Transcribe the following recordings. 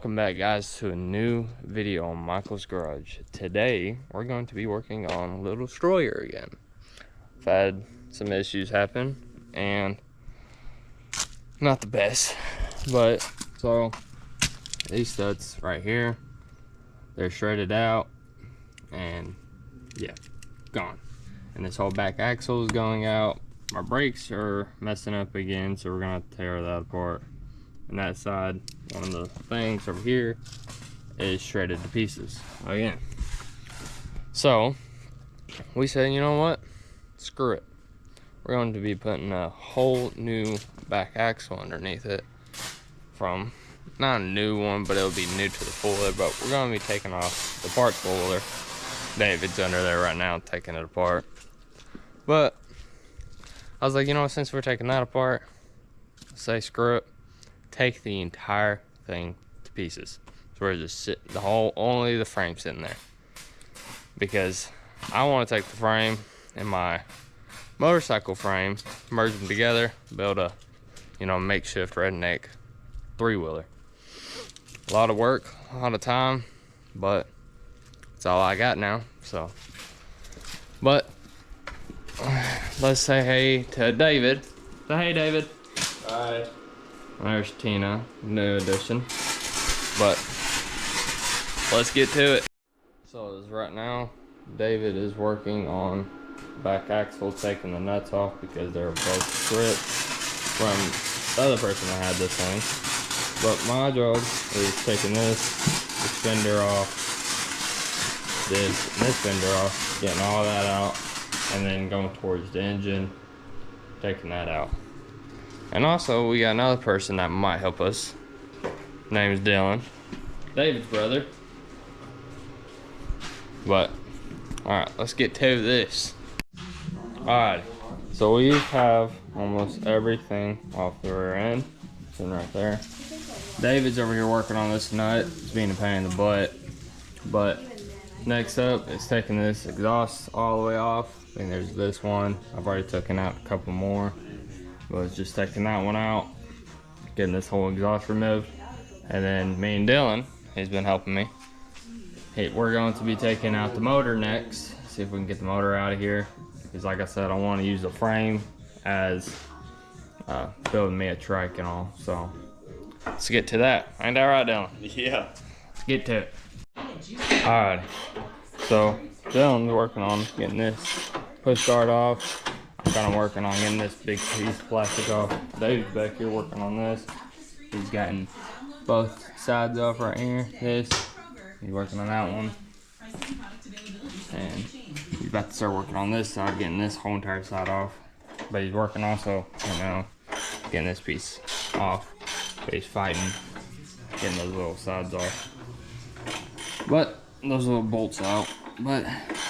Welcome back, guys, to a new video on Michael's Garage. Today we're going to be working on a little destroyer again. I've had some issues happen and not the best, but so these studs right here, they're shredded out and yeah, gone. And this whole back axle is going out. My brakes are messing up again, so we're gonna have to tear that apart. And that side, one of the things over here is shredded to pieces again. So we said, you know what, screw it, we're going to be putting a whole new back axle underneath it. From not a new one, but it'll be new to the four-wheeler, but we're going to be taking off the parts four-wheeler. David's under there right now taking it apart, but I was like, you know, since we're taking that apart, say screw it, take the entire thing to pieces. So we're just sitting the whole, only the frame sitting there, because I want to take the frame and my motorcycle frame, merge them together, build a, you know, makeshift redneck three-wheeler. A lot of work, a lot of time, but it's all I got now. So, but let's say hey to David. Say hey, David. Hi. There's Tina, new addition. But let's get to it. So as right now, David is working on back axle, taking the nuts off because they're both stripped from the other person that had this thing. But my job is taking this fender off, this and this fender off, getting all that out, and then going towards the engine, taking that out. And also, we got another person that might help us. Name's Dylan, David's brother. But, alright, let's get to this. Alright, so we have almost everything off the rear end. Sitting right there. David's over here working on this nut. It's being a pain in the butt. But, next up is taking this exhaust all the way off. I think there's this one. I've already taken out a couple more. But it's just taking that one out, getting this whole exhaust removed. And then me and Dylan, he's been helping me. Hey, we're going to be taking out the motor next. See if we can get the motor out of here. Because like I said, I want to use the frame as building me a trike and all. So let's get to that. Ain't that right, Dylan? Yeah. Let's get to it. Alright, so Dylan's working on getting this push guard off. I'm kind of working on getting this big piece of plastic off. Dave's back here working on this. He's gotten both sides off right here. This, he's working on that one. And he's about to start working on this side, getting this whole entire side off. But he's working also, you know, getting this piece off. But he's fighting, getting those little sides off. But those little bolts out. But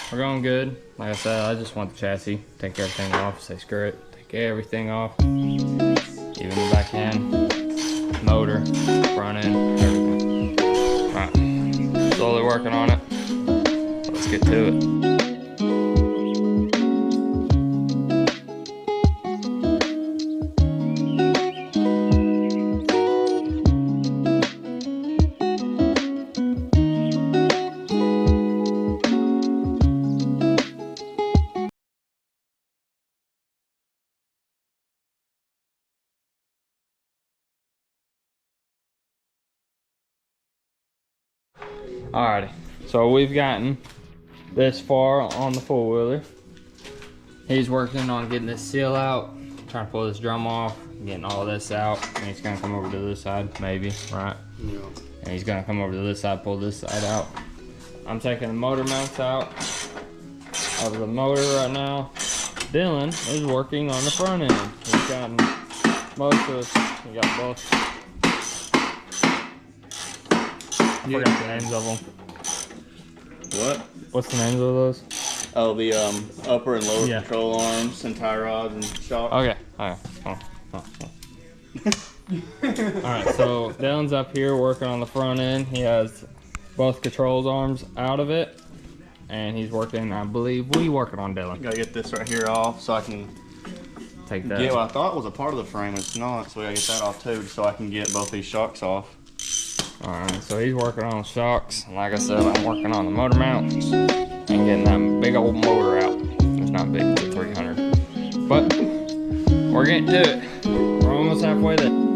we're going good. Like I said, I just want the chassis. Take everything off. Say screw it. Take everything off. Even the back end, motor, front end, everything. Alright. Slowly working on it. Let's get to it. Alrighty, so we've gotten this far on the four-wheeler. He's working on getting this seal out, trying to pull this drum off, getting all this out, and he's gonna come over to this side, maybe, right? Yeah. And he's gonna come over to this side, pull this side out. I'm taking the motor mounts out of the motor right now. Dylan is working on the front end. He's gotten most of, he got both. I forgot the names of them. What? What's the names of those? Oh, the upper and lower control arms and tie rods and shocks. Okay. Alright. Alright, so Dylan's up here working on the front end. He has both controls arms out of it. And he's working, I believe, what are you working on, Dylan? Gotta get this right here off so I can Take that. get what I thought was a part of the frame. It's not, so we gotta get that off too so I can get both these shocks off. Alright, so he's working on shocks. And like I said, I'm working on the motor mounts and getting that big old motor out. It's not big, it's a 300. But we're getting to it. We're almost halfway there.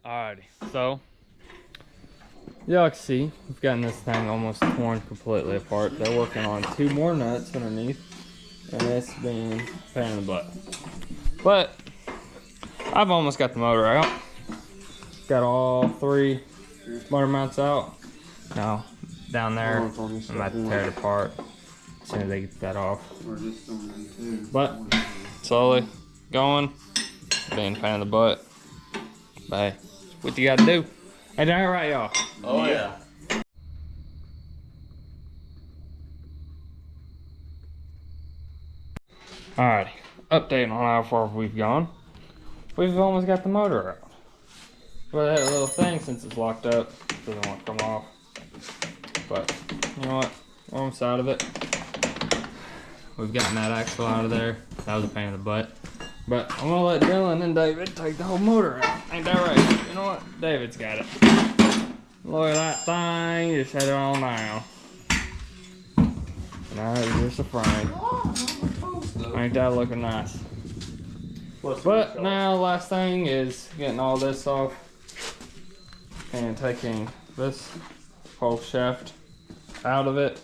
Alrighty, so y'all can see we've gotten this thing almost torn completely apart. They're working on 2 more nuts underneath, and it's being a pain in the butt. But I've almost got the motor out. Got all 3 motor mounts out. Now down there, I'm about to tear it apart as soon as they get that off. But slowly going, being a pain in the butt. Bye. What you gotta do? Ain't that right, y'all? Oh yeah. Alrighty, update on how far we've gone. We've almost got the motor out. But that little thing, since it's locked up, doesn't want to come off. But you know what? We're almost out of it. We've gotten that axle out of there. That was a pain in the butt. But I'm gonna let Dylan and David take the whole motor out. Ain't that right? You know what? David's got it. Look at that thing. Just had it on now. Now it's just a frame. Ain't that looking nice? But now last thing is getting all this off and taking this whole shaft out of it,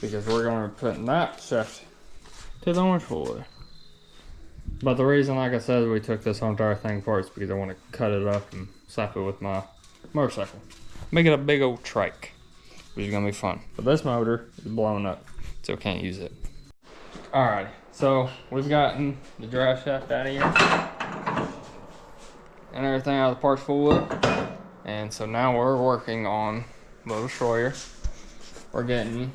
because we're going to be putting that shaft to the orange folder. But the reason, like I said, we took this whole entire thing apart is because I want to cut it up and slap it with my motorcycle. Make it a big old trike, which is going to be fun. But this motor is blown up, so I can't use it. Alrighty, so we've gotten the drive shaft out of here and everything out of the parts folder. And so now we're working on Little Destroyer. We're getting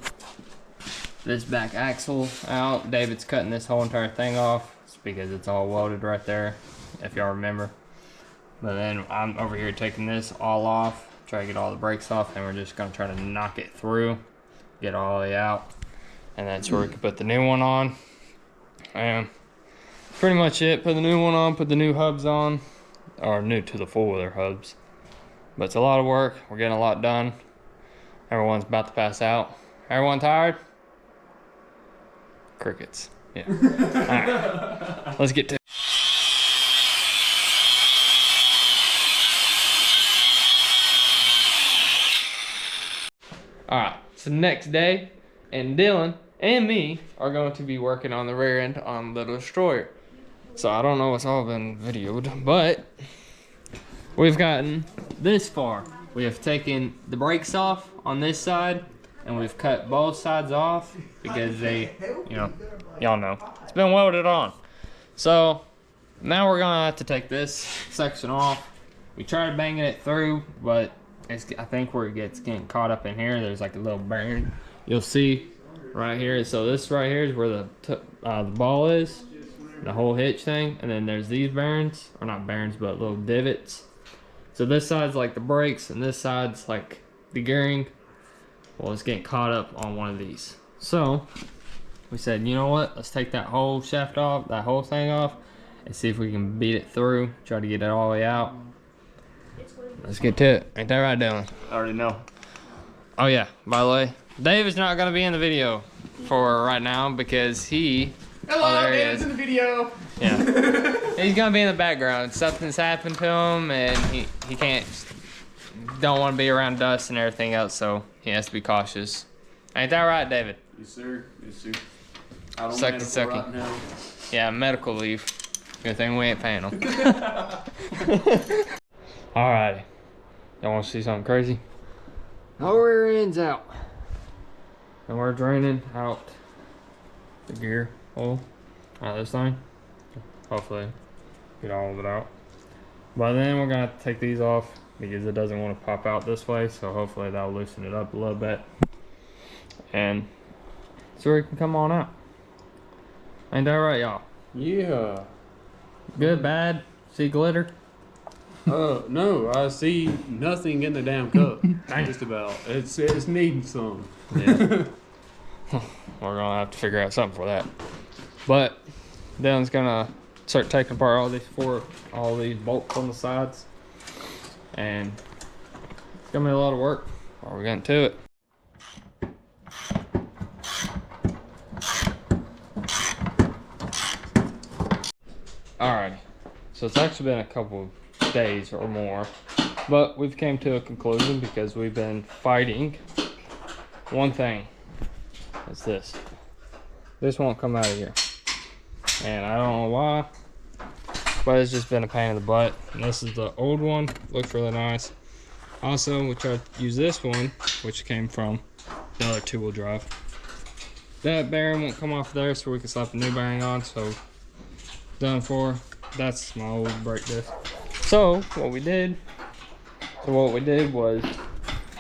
this back axle out. David's cutting this whole entire thing off. It's because it's all welded right there, if y'all remember. But then I'm over here taking this all off, try to get all the brakes off, and we're just gonna try to knock it through, get all the way out, and that's where we can put the new one on. And pretty much it. Put the new one on, put the new hubs on, or new to the four-wheeler hubs. But it's a lot of work. We're getting a lot done. Everyone's about to pass out. Everyone tired? Crickets. Yeah. All right. Let's get to it. All right. So next day, and Dylan and me are going to be working on the rear end on Little Destroyer. So I don't know what's all been videoed, but we've gotten this far. We have taken the brakes off on this side, and we've cut both sides off because they, y'all know, it's been welded on. So now we're gonna have to take this section off. We tried banging it through, but I think where it gets getting caught up in here, there's like a little bearing. You'll see right here. So this right here is where the ball is, the whole hitch thing, and then there's these bearings, or not bearings, but little divots. So this side's like the brakes, and this side's like the gearing. Well, it's getting caught up on one of these. So we said, you know what? Let's take that whole shaft off, that whole thing off, and see if we can beat it through. Try to get it all the way out. Let's get to it. Ain't that right, Dylan? I already know. Oh yeah. By the way, Dave is not gonna be in the video for right now because he. Hello, there he Dave's is. in the video. Yeah. He's gonna be in the background. Something's happened to him, and he can't. Don't want to be around dust and everything else, so he has to be cautious. Ain't that right, David? Yes, sir. Yes, sir. I don't Sucky, medical sucky. right now. Yeah, medical leave. Good thing we ain't paying him. Alrighty. Y'all want to see something crazy? Our rear end's out. And we're draining out the gear hole out of this thing. Hopefully get all of it out. But then we're going to have to take these off because it doesn't want to pop out this way. So hopefully that'll loosen it up a little bit. And so it can come on out. Ain't that right, y'all? Yeah. Good, bad, see glitter? No, I see nothing in the damn cup. Just about. It's needing some. Yeah. We're gonna have to figure out something for that. But Dylan's gonna start taking apart all these bolts on the sides. And it's gonna be a lot of work. We're getting to it. Alrighty. So it's actually been a couple days or more, but we've came to a conclusion because we've been fighting one thing. It's this won't come out of here, and I don't know why, but it's just been a pain in the butt. And this is the old one, looks really nice. Also, we tried to use this one, which came from the other two-wheel drive. That bearing won't come off there, so we can slap a new bearing on. So done for. That's my old brake disc. So what we did was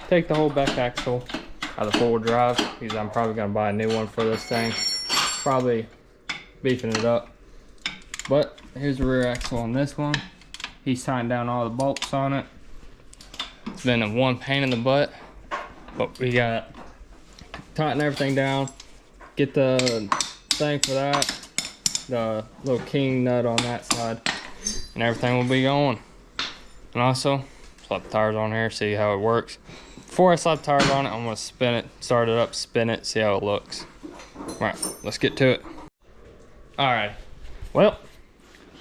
take the whole back axle out of the four-wheel drive, because I'm probably gonna buy a new one for this thing. Probably beefing it up. But here's the rear axle on this one. He's tying down all the bolts on it. It's been a one pain in the butt, but we got tighten everything down, get the thing for that, the little king nut on that side, and everything will be going. And also slap the tires on here, see how it works. Before I slap the tires on it, I'm gonna spin it, start it up, spin it, see how it looks. All right, let's get to it. All right, well,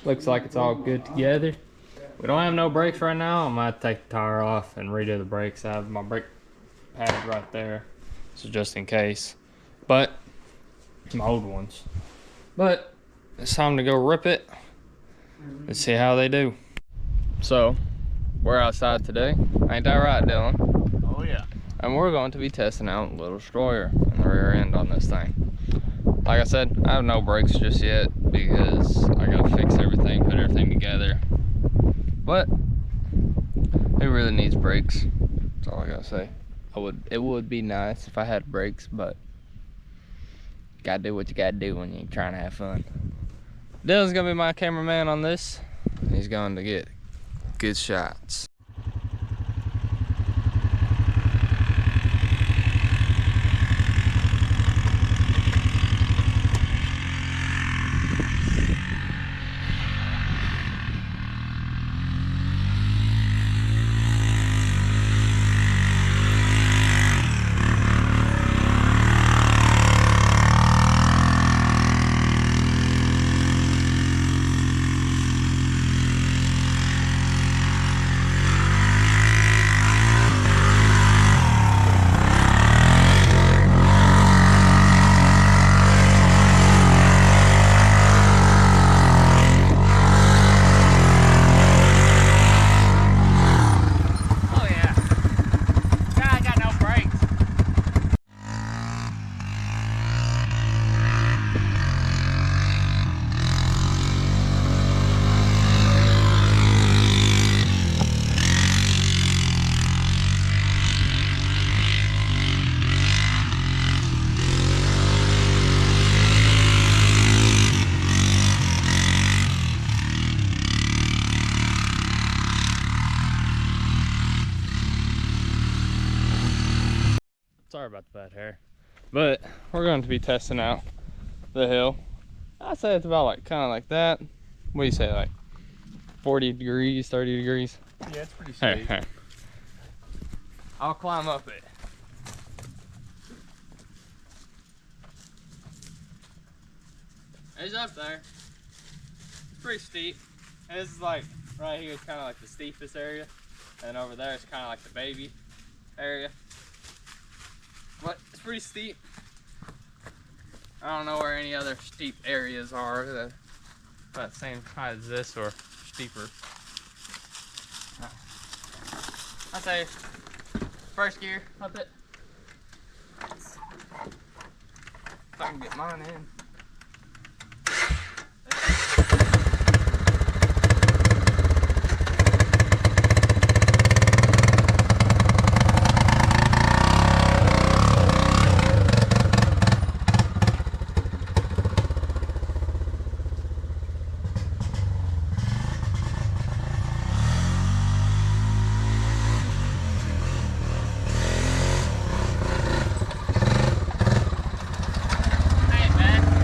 looks like it's all good together. We don't have no brakes right now. I'm gonna take the tire off and redo the brakes. I have my brake pad right there, so just in case. But my old ones. But it's time to go rip it. Let's see how they do. So we're outside today. Ain't that right, Dylan? Oh yeah. And we're going to be testing out Little Destroyer and the rear end on this thing. Like I said, I have no brakes just yet because I gotta fix everything, put everything together. But it really needs brakes. That's all I gotta say. It would be nice if I had brakes, but Gotta do what you gotta do when you're trying to have fun. Dylan's gonna be my cameraman on this. He's going to get good shots. Sorry about the bad hair, but we're going to be testing out the hill. I'd say it's about like kind of like that. What do you say, like 40 degrees, 30 degrees? Yeah, it's pretty steep. Hey. I'll climb up it. It's up there. It's pretty steep. And this is like right here is kind of like the steepest area, and over there is kind of like the baby area. But it's pretty steep. I don't know where any other steep areas are that about the same height as this or steeper. I'd say first gear up it. If I can get mine in. Hey man.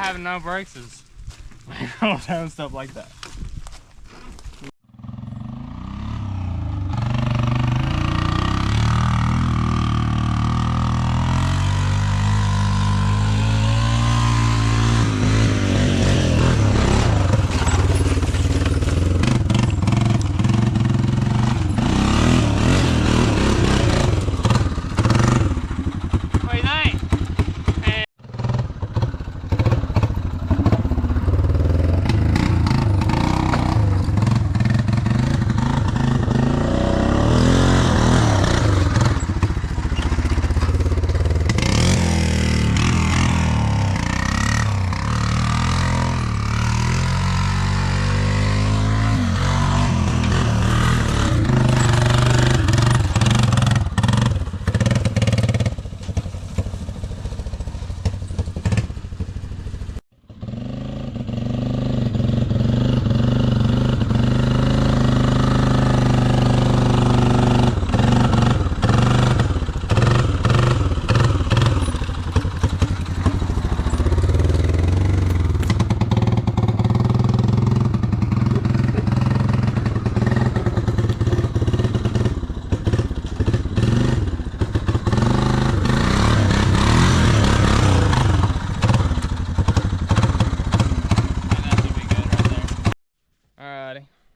having no brakes is I was having stuff like that.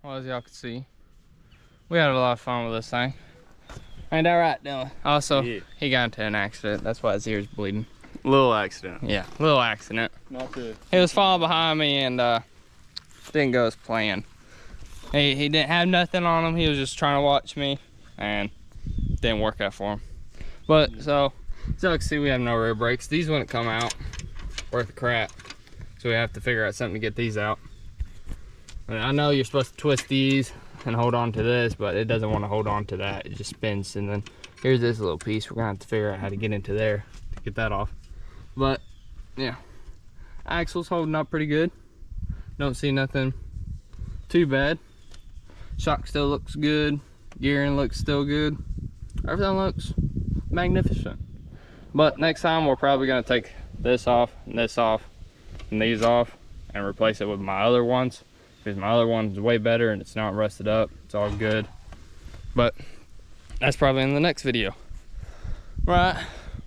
Well, as y'all can see, we had a lot of fun with this thing. Ain't that right, Dylan? Also, Yeah. he got into an accident. That's why his ear's bleeding. Little accident. Yeah, little accident. Not good. He was falling behind me and didn't go as planned. He didn't have nothing on him. He was just trying to watch me and didn't work out for him. But so y'all can see we have no rear brakes. These wouldn't come out worth crap. So we have to figure out something to get these out. And I know you're supposed to twist these and hold on to this, but it doesn't want to hold on to that. It just spins. And then here's this little piece. We're gonna have to figure out how to get into there to get that off. But yeah, axle's holding up pretty good. Don't see nothing too bad. Shock still looks good. Gearing looks still good. Everything looks magnificent. But next time we're probably gonna take this off and these off and replace it with my other ones, because my other one's way better and it's not rusted up. It's all good. But that's probably in the next video. Right,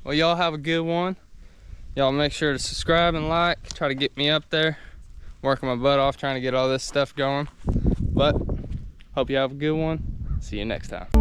well, y'all have a good one. Y'all make sure to subscribe and like. Try to get me up there. Working my butt off trying to get all this stuff going. But hope you have a good one. See you next time.